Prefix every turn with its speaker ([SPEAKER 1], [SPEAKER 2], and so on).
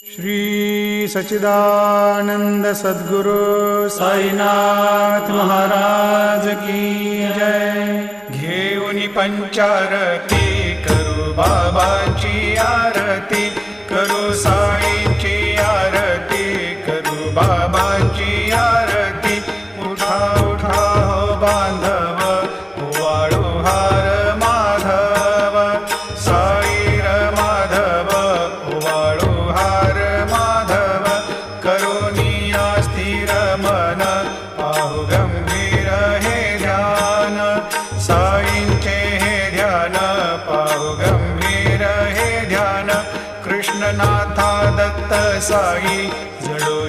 [SPEAKER 1] श्री सच्चिदानंद सद्गुरु साईनाथ महाराज की जय। घेऊनी पंचारती करू बाबांची आरती, करू साईंची आरती, करू बाबांची आरती। उठा उठा हो बांधव, वाळू हार माधव, साईर माधव, वाळू हार माधव। करुणिया स्थिर मन, पाहु गंभीर हे ध्यान, साईंचे हे ध्यान, पाहु गंभीर हे ध्यान। कृष्णनाथा दत्त साई जडो